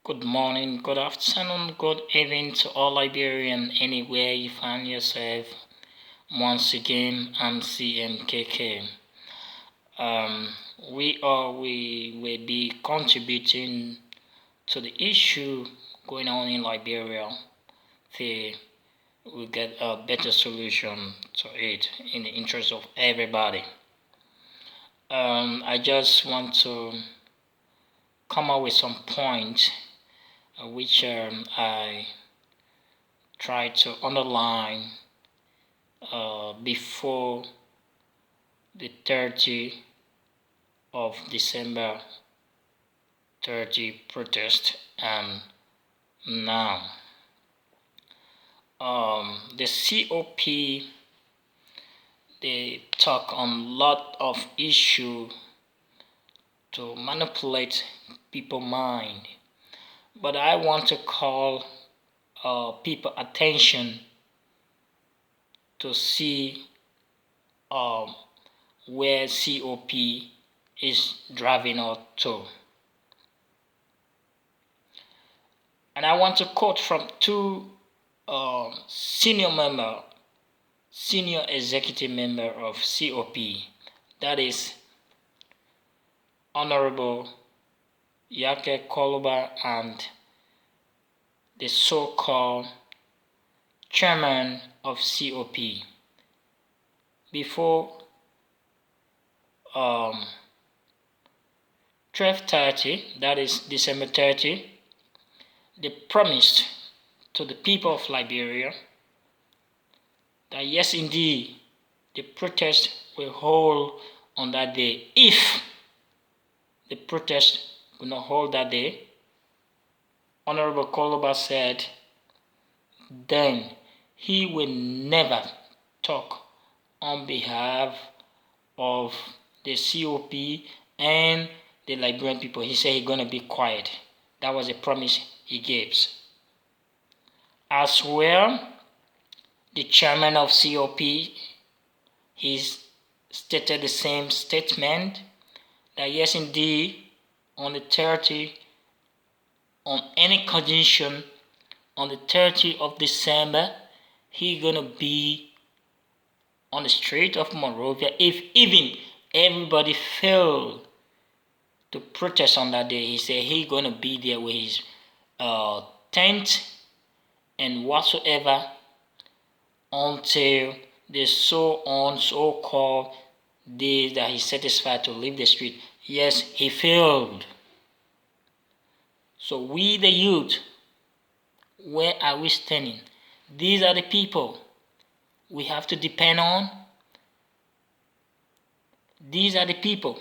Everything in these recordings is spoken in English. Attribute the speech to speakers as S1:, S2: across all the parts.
S1: Good morning, good afternoon, good evening to all Liberian anywhere you find yourself. Once again, I'm CMKK. Um, we will be contributing to the issue going on in Liberia. We will get a better solution to it in the interest of everybody. I just want to come up with some points which I try to underline before the 30th of December 30 protest and now. The COP, they talk on lot of issue to manipulate people's mind, but I want to call people attention to see where COP is driving us to. And I want to quote from two senior executive member of COP, that is Honorable Yake Koluba and the so-called chairman of COP. Before 12:30, that is December 30, they promised to the people of Liberia that yes, indeed, the protest will hold on that day. If the protest will not hold that day, Honorable Koluba said, then he will never talk on behalf of the COP and the Liberian people. He said he's going to be quiet. That was a promise he gave. As well, the chairman of COP, he stated the same statement that yes, indeed, on the 30th, on any condition, on the 30th of December, he's going to be on the street of Monrovia. If even everybody failed to protest on that day, he said he's going to be there with his tent and whatsoever until the so-called day that he's satisfied to leave the street. Yes, he failed. So we the youth, where are we standing? These are the people we have to depend on. These are the people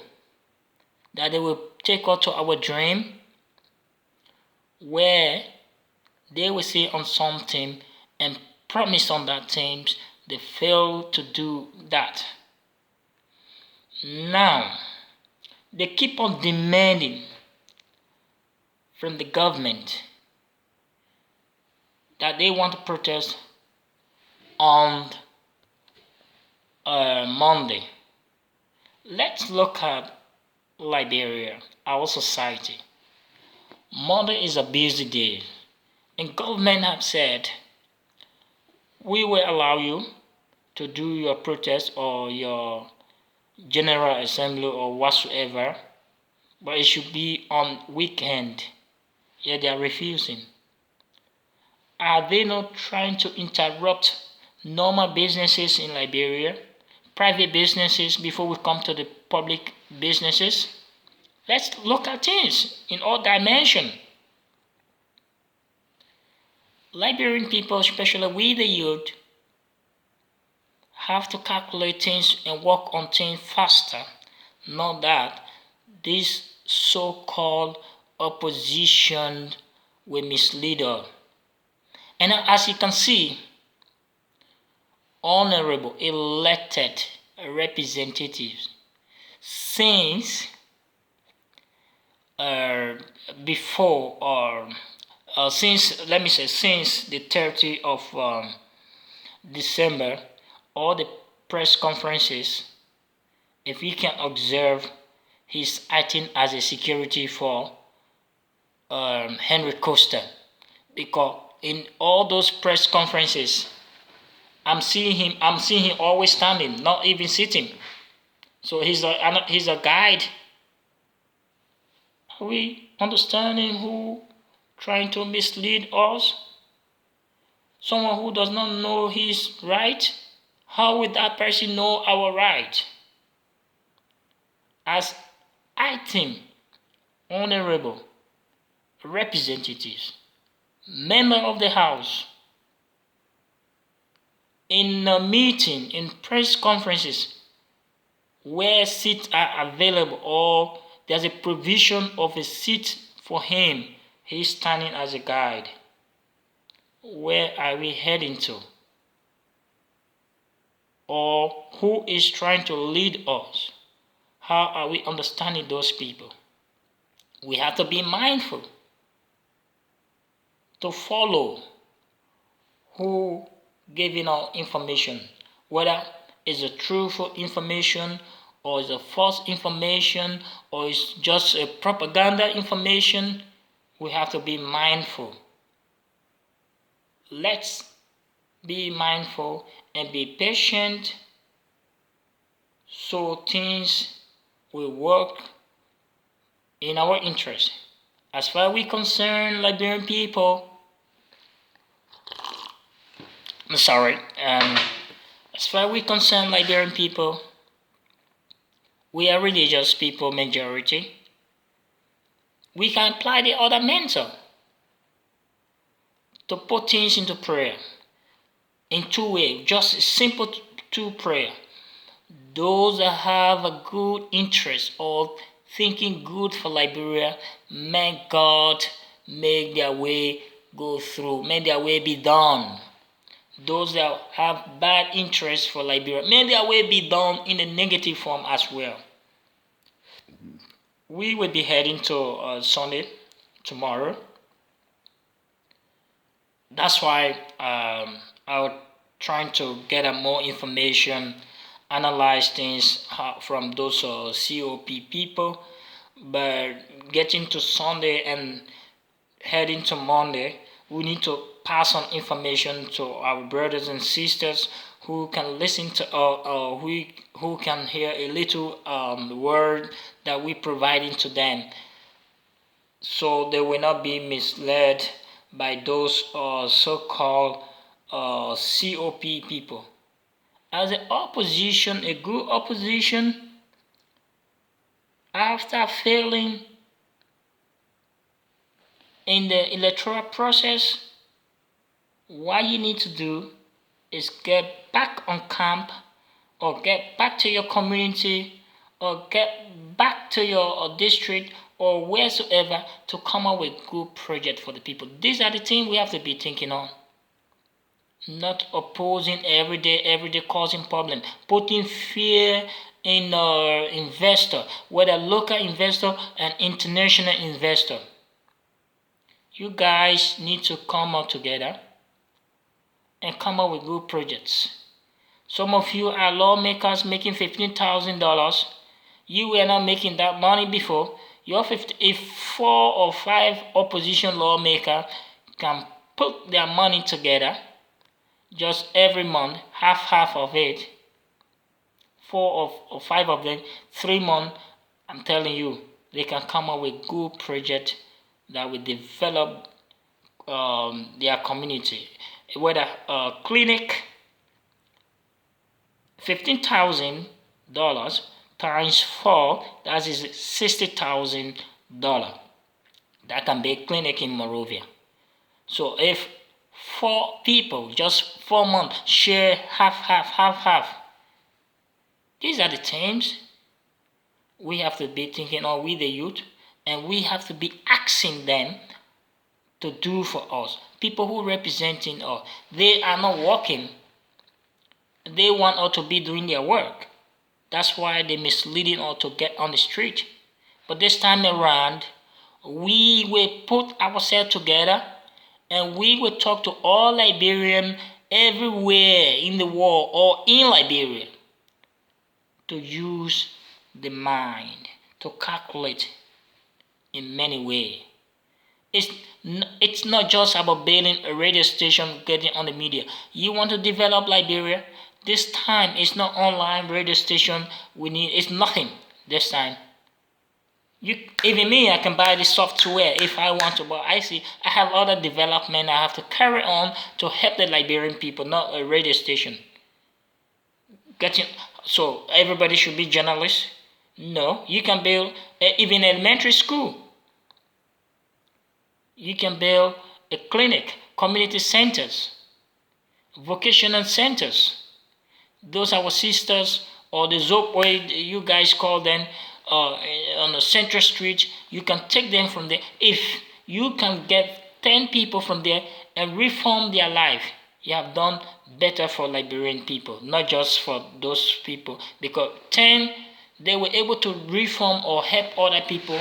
S1: that they will take us to our dream, where they will say on something and promise on that thing, they fail to do that. Now, they keep on demanding from the government that they want to protest on Monday. Let's look at Liberia, our society. Monday is a busy day, and government have said, we will allow you to do your protest or your general assembly or whatsoever, but it should be on weekend. Yet they are refusing. Are they not trying to interrupt normal businesses in Liberia, private businesses, before we come to the public businesses? Let's look at things in all dimensions. Liberian people, especially we the youth, have to calculate things and work on things faster. Not that this so-called opposition will mislead us. And as you can see, honorable elected representatives since before or since the 30th of December, all the press conferences, if you can observe, he's acting as a security for Henry Costa, because in all those press conferences, I'm seeing him always standing, not even sitting. So he's a guide. Are we understanding who trying to mislead us? Someone who does not know his right? How will that person know our right? As I think, honorable representatives, member of the House, in a meeting, in press conferences, where seats are available or there's a provision of a seat for him, he's standing as a guide. Where are we heading to? Or who is trying to lead us? How are we understanding those people? We have to be mindful to follow who giving out information, whether it's a truthful information or it's a false information or it's just a propaganda information. We have to be mindful. Let's be mindful and be patient so things will work in our interest. As far as we concern Liberian people, I'm sorry, as far as we concern Liberian people, we are religious people majority. We can apply the other mentor to put things into prayer in two ways, just simple two prayer. Those that have a good interest of thinking good for Liberia, may God make their way go through, may their way be done. Those that have bad interest for Liberia, may their way be done in a negative form as well. We will be heading to Sunday tomorrow. That's why I'm trying to get more information, analyze things from those COP people. But getting to Sunday and heading to Monday, we need to pass on information to our brothers and sisters who can listen to who can hear a little word that we providing to them, so they will not be misled by those so-called COP people. As an opposition, a good opposition, after failing in the electoral process, what you need to do is get back on camp or get back to your community or get back to your district or wheresoever to come up with good project for the people. These are the things we have to be thinking on. Not opposing every day causing problem, putting fear in investor, whether local investor and international investor. You guys need to come out together and come up with good projects. Some of you are lawmakers making $15,000. You were not making that money before. If 4 or 5 opposition lawmakers can put their money together, just every month, half of it, 4 or 5 of them, 3 months, I'm telling you, they can come up with good project that will develop their community. Whether a clinic, $15,000 times 4, that is $60,000. That can be a clinic in Morovia. So if 4 people, just 4 months, share half. These are the things we have to be thinking of with the youth, and we have to be asking them to do for us. People who representing us, they are not working. They want us to be doing their work. That's why they're misleading us to get on the street. But this time around, we will put ourselves together and we will talk to all Liberians everywhere in the world or in Liberia to use the mind to calculate in many ways. It's not just about building a radio station, getting on the media. You want to develop Liberia? This time it's not online radio station we need. It's nothing this time. Even me, I can buy this software if I want to, but I have other development I have to carry on to help the Liberian people, not a radio station. So everybody should be journalists? No, you can build even elementary school. You can build a clinic, community centers, vocational centers. Those are our sisters, or the Zopway you guys call them, on the Central Street. You can take them from there. If you can get 10 people from there and reform their life, you have done better for Liberian people, not just for those people. Because 10, they were able to reform or help other people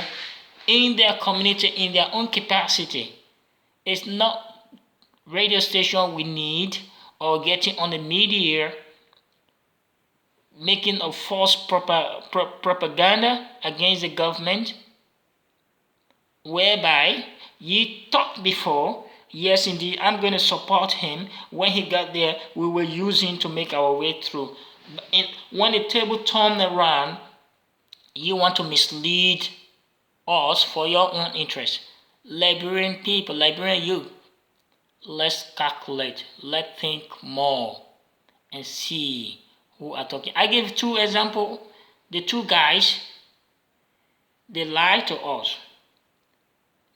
S1: in their community, in their own capacity. It's not radio station we need, or getting on the media making a false propaganda against the government, whereby you talked before, yes indeed, I'm going to support him. When he got there, we will use him to make our way through. When the table turned around, you want to mislead us for your own interest. Liberian people, Liberian youth, let's calculate, let's think more and see who are talking. I give 2 examples. The 2 guys, they lied to us.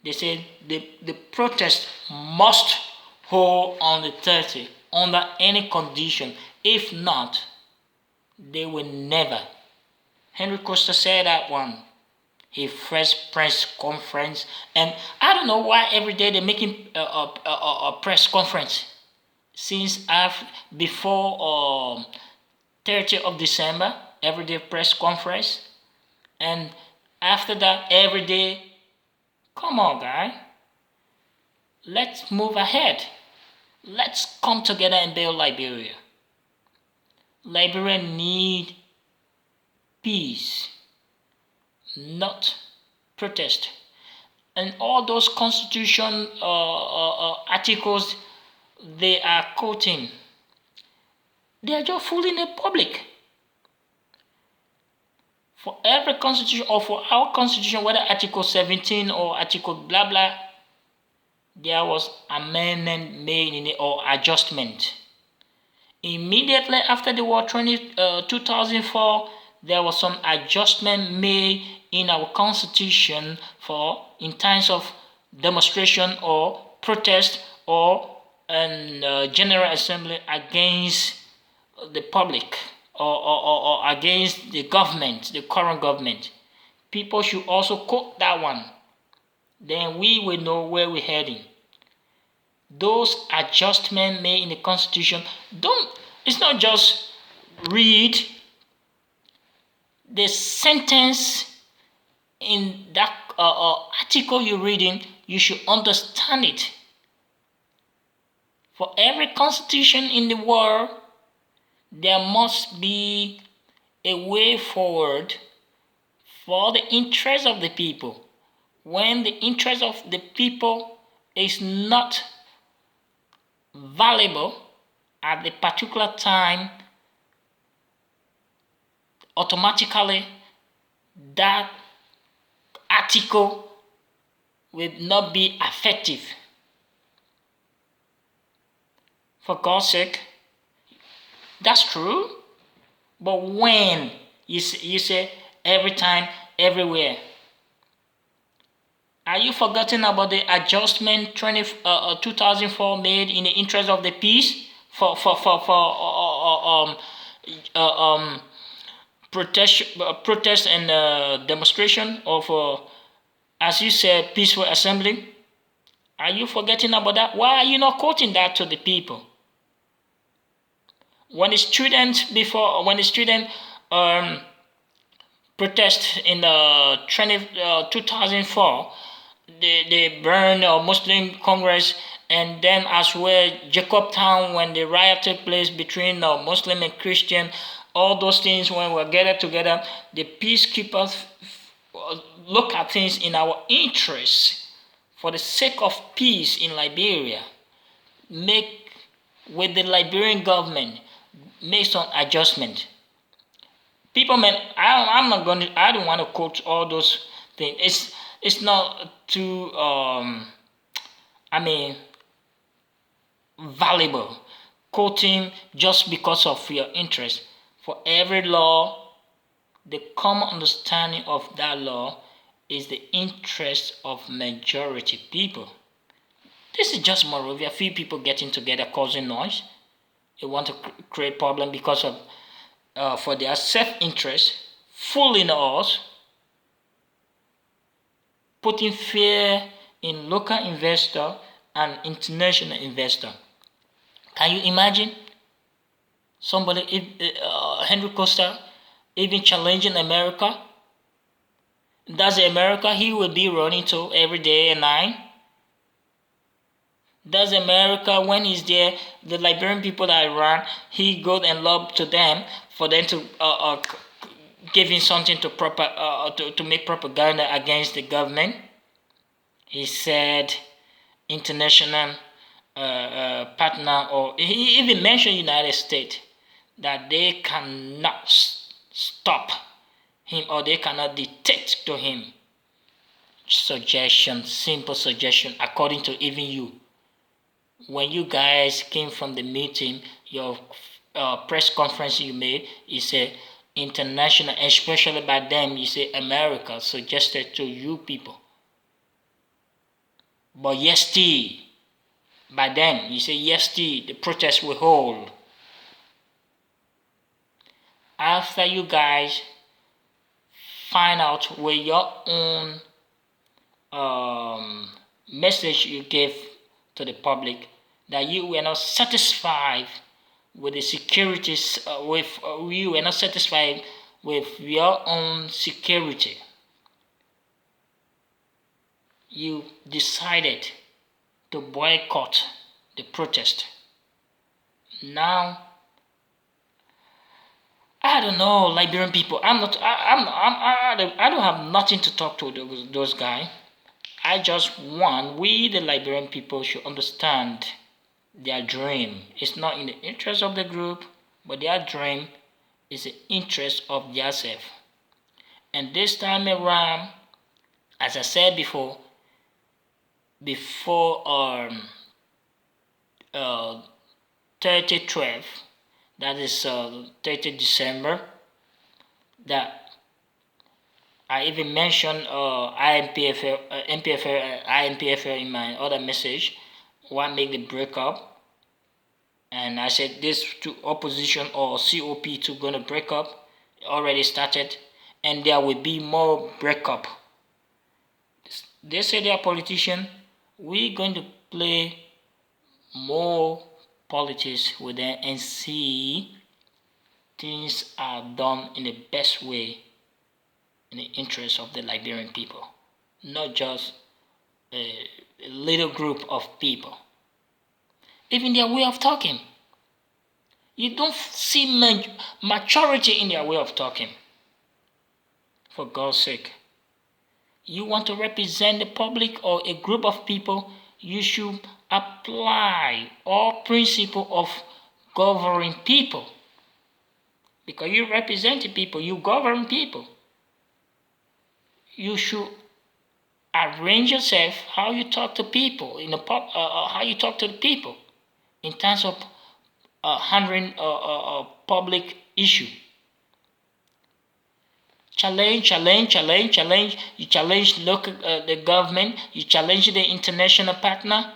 S1: They said the protest must hold on the 30th under any condition. If not, they will never. Henry Costa said that one. He first press conference, and I don't know why every day they're making a press conference. Since before 30th of December, every day press conference, and after that every day. Come on, guy. Let's move ahead. Let's come together and build Liberia. Liberia need peace, not protest. And all those constitution articles they are quoting, they are just fooling the public. For every constitution, or for our constitution, whether Article 17 or Article blah blah, there was amendment made in it, or adjustment. Immediately after the war 2004, there was some adjustment made in our constitution for in times of demonstration or protest or general assembly against the public, or against the government, the current government. People should also quote that one. Then we will know where we're heading. Those adjustments made in the constitution, it's not just read the sentence in that article you're reading, you should understand it. For every constitution in the world, there must be a way forward for the interest of the people. When the interest of the people is not valuable at the particular time, automatically that article will not be effective. For God's sake, that's true. But when you say every time, everywhere, are you forgetting about the adjustment 2004 made in the interest of the peace for protest and demonstration, or for, as you said, peaceful assembly? Are you forgetting about that? Why are you not quoting that to the people? When the student protest in 2004, they burned a Muslim Congress, and then as well Jacobtown, when the riot took place between Muslim and Christian, all those things, when we were gathered together, the peacekeepers look at things in our interest for the sake of peace in Liberia, make with the Liberian government, make some adjustment. People, man, I'm not going to. I don't want to quote all those things. It's not too. I mean, valuable quoting just because of your interest. For every law, the common understanding of that law is the interest of majority people. This is just Morovia. Few people getting together causing noise. They want to create problem because of for their self-interest, fooling us, putting fear in local investor and international investor. Can you imagine somebody, Henry Costa, even challenging America? That's America he will be running to every day and night. Does America, when he's there, the Liberian people that run, he goes and lob to them for them to give him something to make propaganda against the government. He said international partner, or he even mentioned United States, that they cannot stop him or they cannot dictate to him. Suggestion, simple suggestion, according to even you. When you guys came from the meeting, your press conference you made, you said international, especially by them, you say America suggested to you people. But yes, by them, you say yes, the protest will hold. After you guys find out with your own message you gave to the public that you were not satisfied with the securities, you were not satisfied with your own security, you decided to boycott the protest. Now, I don't know, Liberian people. I don't have nothing to talk to those guys. I just want we, the Liberian people, should understand their dream. It's not in the interest of the group, but their dream is the interest of their self. And this time around, as I said before 30/12, that is 30 December, that I even mentioned IMPFL, MPFL, and IMPFL in my other message. What make the breakup? And I said this to opposition or COP2 gonna break up. It already started, and there will be more breakup. They say they are politicians. We're going to play more politics with them and see things are done in the best way in the interest of the Liberian people, not just a little group of people. Even their way of talking, you don't see maturity in their way of talking. For God's sake, you want to represent the public or a group of people, you should apply all principle of governing people, because you represent the people, you govern people. You should arrange yourself how you talk to people in the how you talk to the people in terms of handling public issue. Challenge. You challenge local the government. You challenge the international partner.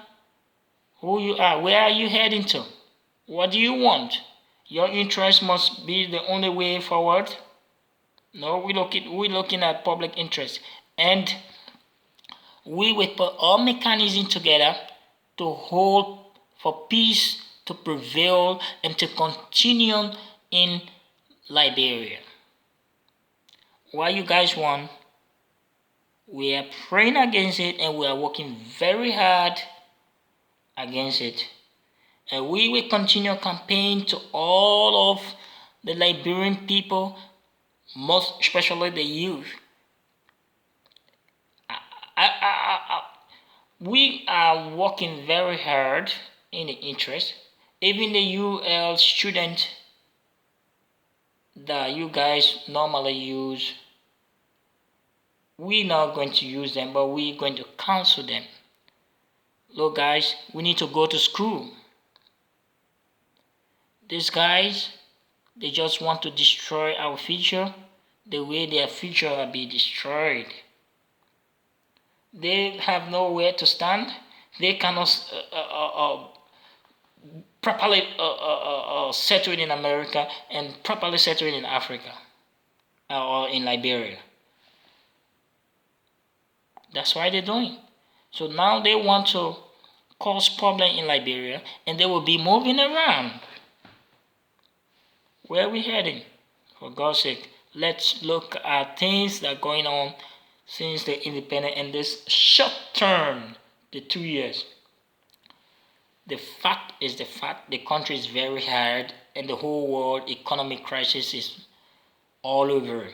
S1: Who you are? Where are you heading to? What do you want? Your interest must be the only way forward. No, we're looking at public interest, and we will put all mechanisms together to hold for peace to prevail and to continue in Liberia. What you guys want, we are praying against it, and we are working very hard against it. And we will continue campaign to all of the Liberian people, most especially the youth. We are working very hard in the interest. Even the UL student that you guys normally use, we're not going to use them, but we're going to counsel them. Look guys, we need to go to school. These guys, they just want to destroy our future the way their future will be destroyed. They have nowhere to stand. They cannot properly settle in America and properly settle in Africa or in Liberia. That's why they're doing. So now they want to cause problem in Liberia and they will be moving around. Where are we heading? For God's sake, let's look at things that are going on since the independence and this short term, the 2 years. The fact is the country is very hard and the whole world economic crisis is all over.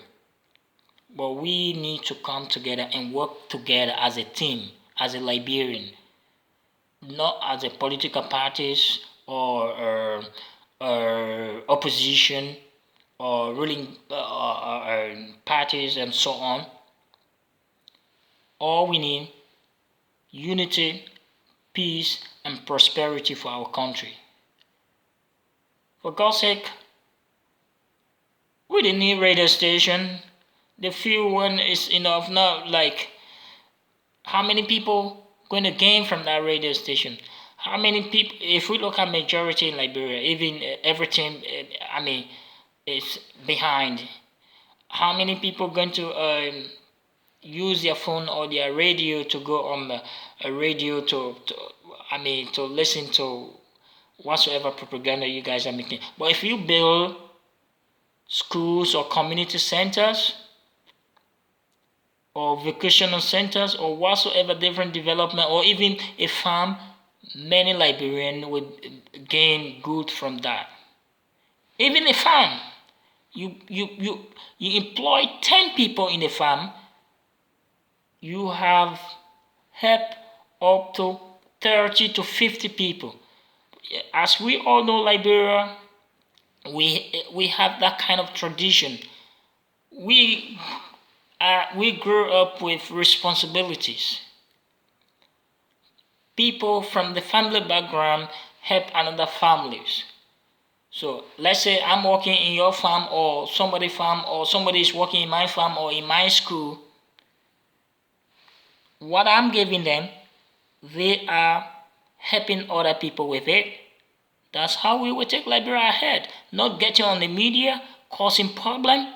S1: But we need to come together and work together as a team, as a Liberian, not as a political parties or opposition or ruling parties and so on. All we need, unity, peace, and prosperity for our country. For God's sake, we didn't need radio station. The few one is enough now. Like, how many people going to gain from that radio station? How many people, if we look at majority in Liberia, even everything, is behind. How many people going to use their phone or their radio to go on a radio to listen to whatsoever propaganda you guys are making? But if you build schools or community centers or vocational centers or whatsoever different development or even a farm, many Liberians would gain good from that. Even a farm, you employ 10 people in a farm, you have help up to 30 to 50 people. As we all know, Liberia, we have that kind of tradition. We grew up with responsibilities. People from the family background help another families. So let's say I'm working in your farm or somebody's farm or somebody is working in my farm or in my school. What I'm giving them, they are helping other people with it. That's how we will take Liberia ahead. Not getting on the media, causing problem,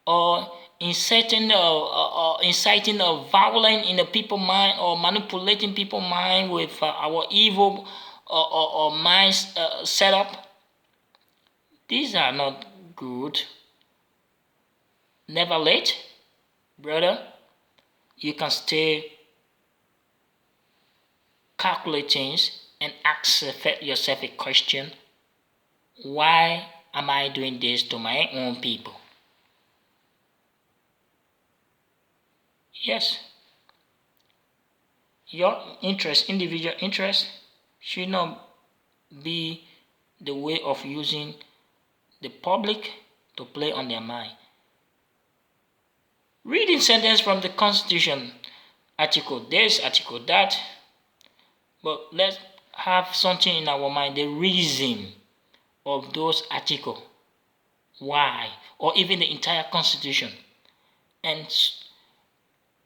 S1: or inciting violence in the people mind or manipulating people mind with our evil or minds setup. These are not good. Never late, brother. You can stay calculating and ask yourself a question. Why am I doing this to my own people? Yes. Your interest, individual interest, should not be the way of using the public to play on their mind. Reading sentence from the Constitution, article this, article that, but let's have something in our mind, the reason of those articles, why, or even the entire Constitution, and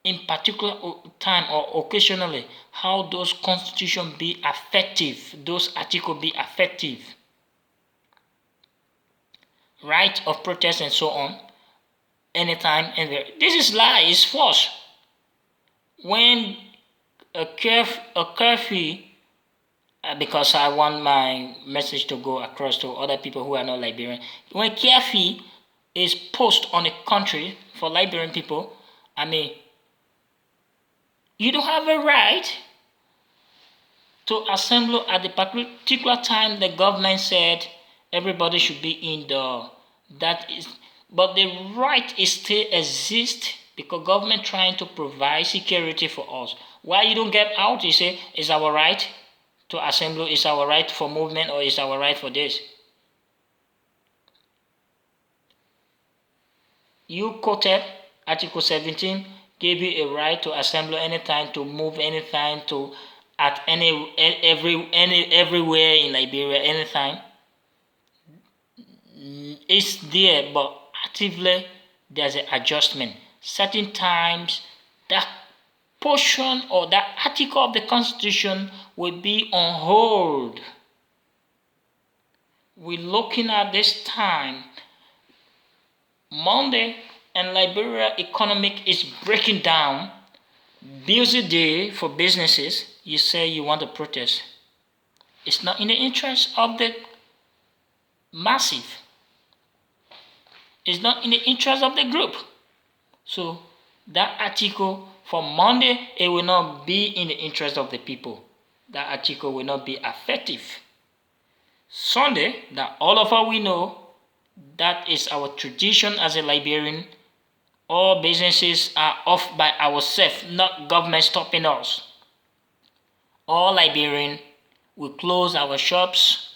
S1: in particular time or occasionally, how those Constitution be effective, those articles be effective. Right of protest and so on, anytime, anywhere. This is lie, it's false. When a curfew, because I want my message to go across to other people who are not Liberian, when curfew is posted on a country for Liberian people, you don't have a right to assemble at the particular time the government said everybody should be indoor. That is, but the right is still exists because government trying to provide security for us. Why you don't get out? You say it's our right to assemble, it's our right for movement, or it's our right for this. You quoted Article 17 gave you a right to assemble anytime, to move anytime, to at everywhere in Liberia anytime. It's there, but actively there's an adjustment. Certain times that portion or that article of the Constitution will be on hold. We're looking at this time. Monday and Liberia economic is breaking down. Busy day for businesses. You say you want to protest. It's not in the interest of the massive. It's not in the interest of the group. So that article for Monday, it will not be in the interest of the people. That article will not be effective. Sunday, that all of us we know, that is our tradition as a Liberian. All businesses are off by ourselves, not government stopping us. All Liberian will close our shops,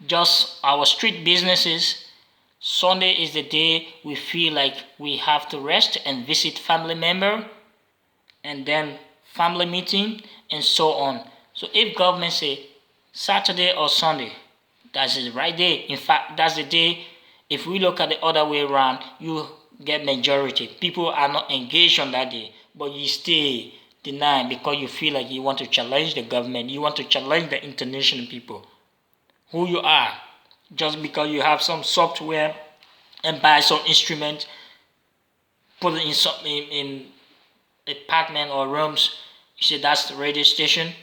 S1: just our street businesses. Sunday is the day we feel like we have to rest and visit family member, and then family meeting, and so on. So if government say Saturday or Sunday, that's the right day. In fact, that's the day. If we look at the other way around, you get majority. People are not engaged on that day, but you stay denied because you feel like you want to challenge the government. You want to challenge the international people. Who you are. Just because you have some software and buy some instrument, put it in apartment or rooms, you say that's the radio station.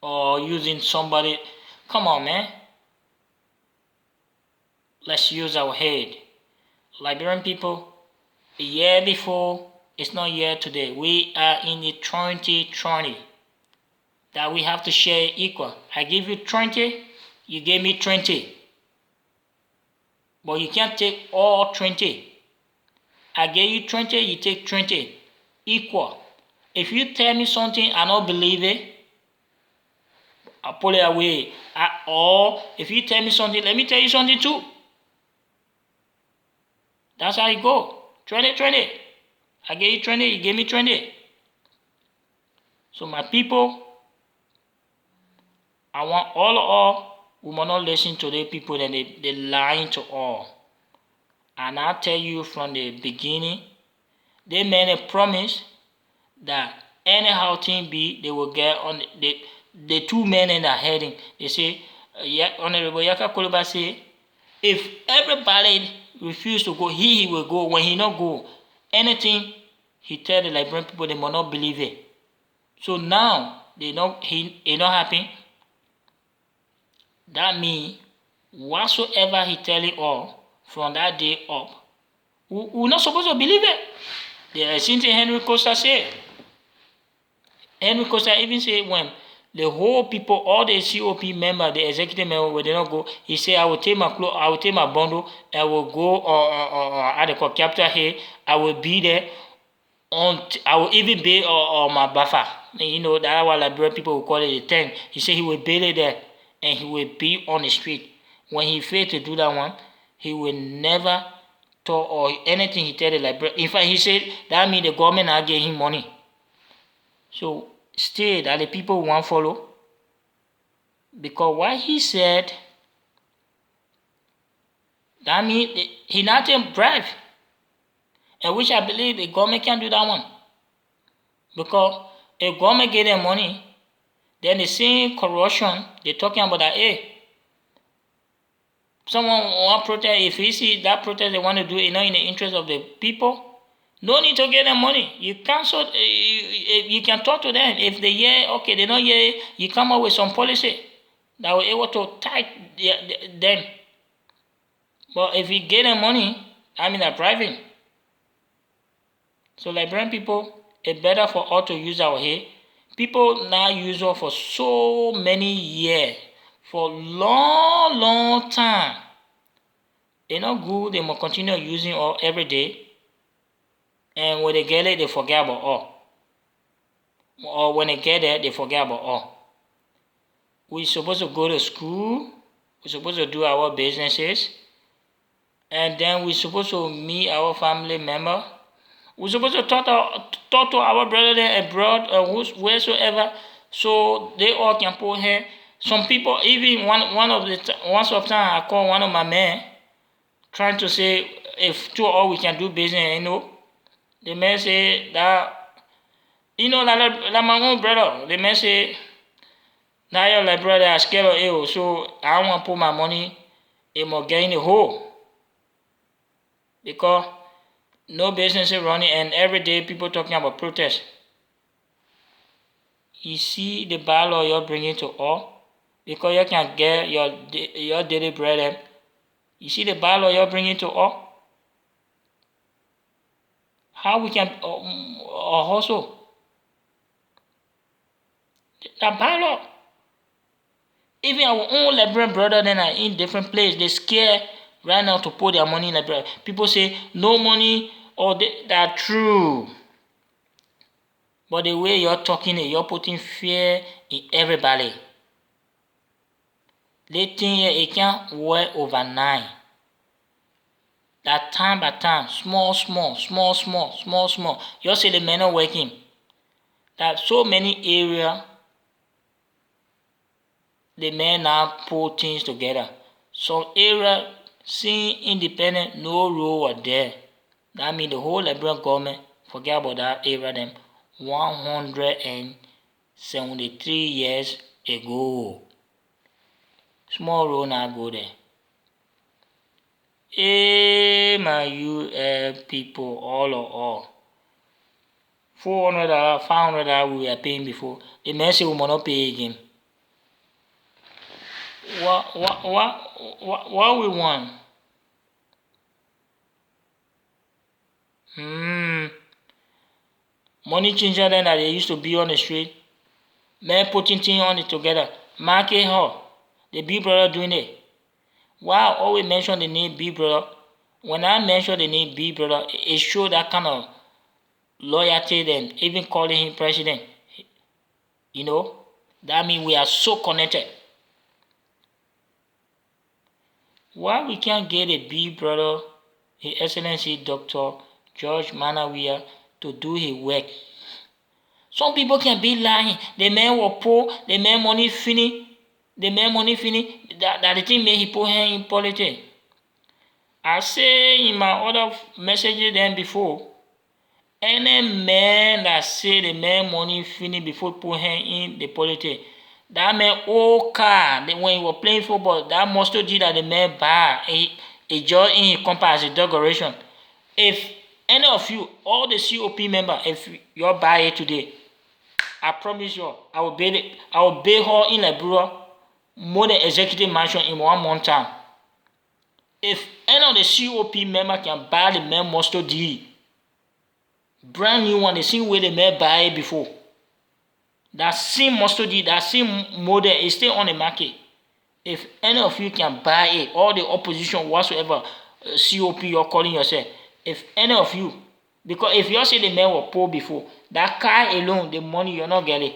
S1: Or using somebody. Come on, man. Let's use our head. Liberian people, a year before, it's not year today. We are in the 2020. That we have to share equal. I give you 20, you gave me 20. But you can't take all 20. I gave you 20, you take 20. Equal. If you tell me something, I don't believe it, I'll pull it away. Or if you tell me something, let me tell you something too. That's how it go. 20, 20. I gave you 20, you gave me 20. So my people, I want all, we must not listen to the people that they lying to all. And I tell you from the beginning, they made a promise that anyhow thing be, they will get on the two men in the heading. They say, Honorable Yaka Koluba say, if everybody refuse to go, he will go. When he not go, anything he tell the Liberian people, they must not believe it. So now he not happy. That means whatsoever he telling all from that day up, we're not supposed to believe it. There is something Henry Costa said. Henry Costa even say when the whole people, all the COP member, the executive member, when they not go, he say, I will take my clothes, I will take my bundle, I will go at the capital here, I will be there, I will even be on my buffer. You know, that's what Liberian people will call it the tent. He said he will build it there, and he will be on the street. When he failed to do that one, he will never talk or anything he tell the Liberian. In fact, he said, that means the government not give him money. So, stay that the people won't follow, because what he said, that means he not take bribe, and which I believe the government can do that one, because if government get them money, then the same corruption they talking about that, hey, someone want protest, if he see that protest they want to do it, not in the interest of the people, no need to get them money. You cancel. You can talk to them. If they hear, okay, they don't hear, you come up with some policy that will able to tight them. But if you get them money, I mean, they're driving. So Liberian people, it's better for us to use our head. People now use it for so many years, for long time. It's not good. They must continue using all every day. And when they get it, they forget about all. Or when they get it, they forget about all. We're supposed to go to school. We're supposed to do our businesses. And then we're supposed to meet our family member. We're supposed to talk to our brother abroad or wheresoever, so they all can put here. Some people, even once of time, I call one of my men, trying to say if two or we can do business. The man say that like my own brother. The man say now you're like brother, I scared of you, so I don't want to put my money in more getting the hole because no business is running, and every day people talking about protest. You see the bylaw you're bringing to all because you can get your daily bread. You see the bylaw you're bringing to all. How we can hustle that bylaw. Even our own Liberian brother then are in different place. They scared right now to put their money in Liberia. People say no money, or that true. But the way you're talking it, you're putting fear in everybody. They think it can't work overnight. That time by time, small. You see the men are working. That so many areas, the men now put things together. Some area seeing independent, no rule was there. That means the whole Liberian government forget about that area them 173 years ago. Small road now go there. Hey, my UF people, all. $400, $500 we were paying before. The man say we must not pay again. What we want? Money changer then that they used to be on the street. Men putting things on it together. Market hall. The big brother doing it. Why I always mention the name Big Brother? When I mention the name Big Brother, it shows that kind of loyalty and even calling him president. That means we are so connected. Why we can't get a Big Brother, His Excellency Dr. George Manawia, to do his work? Some people can be lying. The man was poor, the man money finish. That the thing made he put him in politics. I say in my other messages then before, any man that say the man money finish before put him in the politics, that man old car, when he was playing football, that Monster G that the man buy, he just in his compass as a decoration. If any of you, all the COP members, if you buy it today, I promise you, I will pay her in Liberia more than executive mansion in 1 month time. If any of the COP member can buy the man Monster D, brand new one, the same way the man buy it before, that same Monster D, that same model is still on the market. If any of you can buy it, all the opposition whatsoever, COP you're calling yourself, if any of you, because if you say the man was poor before, that car alone, the money you're not getting.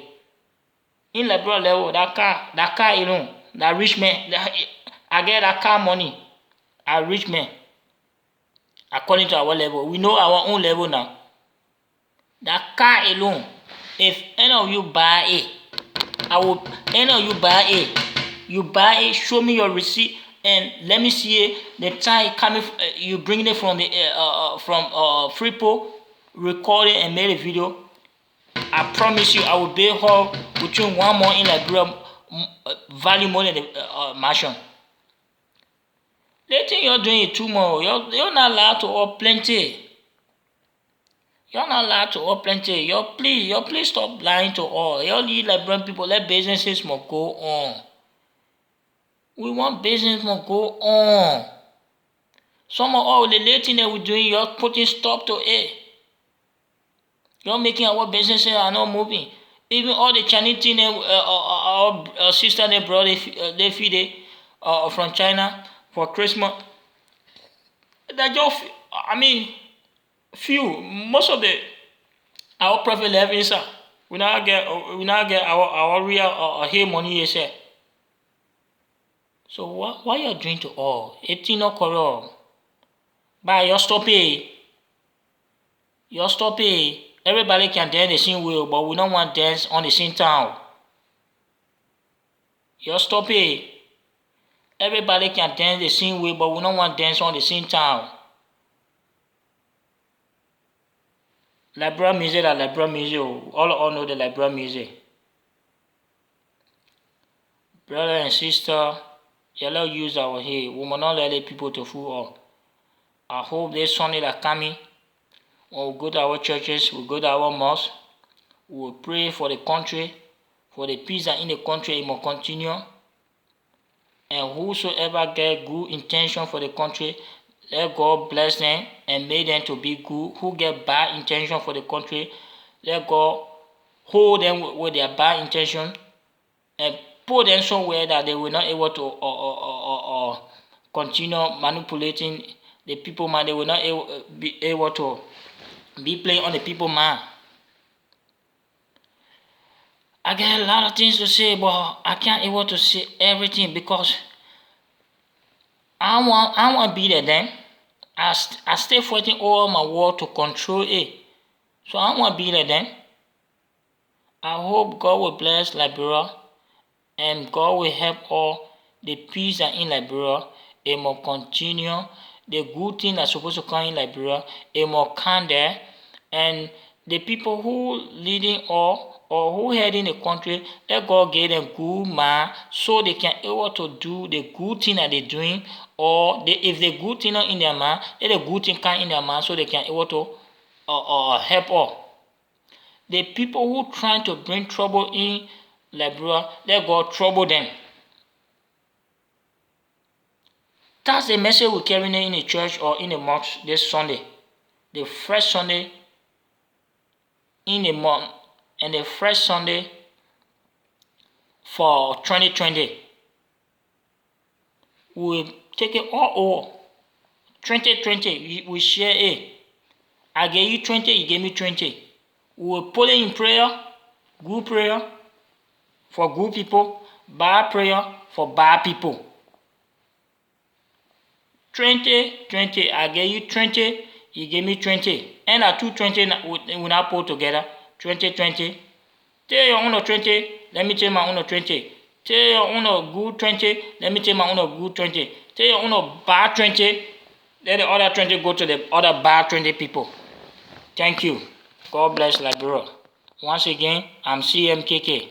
S1: In Liberia level, that car alone, that rich man, I get that car money. A rich man, according to our level, we know our own level now. That car alone, if any of you buy it, you buy it, show me your receipt, and let me see it. The time coming, you bring it from the Freepo, record it and made a video. I promise you, I will pay her between 1 month in Liberia, value more than the mansion. They think you're doing it too much. You're not allowed to owe plenty. You're not allowed to owe plenty. Please stop lying to all. You need Liberian people. Let businesses must go on. We want business must go on. Some of all the late thing that we're doing, you're putting stop to it. You're making our businesses are not moving. Even all the Chinese thing our sister they brought, they feed it from China for Christmas. They just, few. Most of our profit left inside. We now get our real here money here. So what you doing to all? 18 no correct. But you stop it. You stop it. Everybody can dance the same way, but we don't want dance on the same town. You stop it. Everybody can dance the same way, but we don't want dance on the same town. Liberal music and liberal music. All know the liberal music. Brother and sister, you let use our head. We must not let the people to fool us. I hope this Sunday that coming, when we go to our churches, we go to our mosques, we will pray for the country, for the peace that in the country it must continue. And whosoever get good intention for the country, let God bless them and make them to be good. Who get bad intention for the country, let God hold them with their bad intention and put them somewhere that they will not able to continue manipulating the people mind. They will not be able to be playing on the people mind. I get a lot of things to say, but I can't able to say everything because I want to be there then. I stay fighting all my war to control it. So I want to be there then. I hope God will bless Liberia and God will help all the peace that in Liberia. It must continue. The good thing that's supposed to come in Liberia, it must come there. And the people who leading or who heading the country, let God give them good mind so they can able to do the good thing that they're doing. Or if the good thing not in their mind, let the good thing come in their mind so they can able to help all. The people who trying to bring trouble in Liberia, let God trouble them. That's the message we're carrying in the church or in the mosque this Sunday. The first Sunday in the month and the first Sunday for 2020. We'll take it all over. 2020, we share it. I gave you 20, you gave me 20. We will put it in prayer, good prayer for good people, bad prayer for bad people. 20, I gave you 20, you gave me 20. And our 220 we now put together. 20. Tell your own 20, let me tell my own 20. Tell your own good 20, let me tell my own good 20. Tell your own bad 20, let the other 20 go to the other bad 20 people. Thank you. God bless Liberia. Once again, I'm CMKK.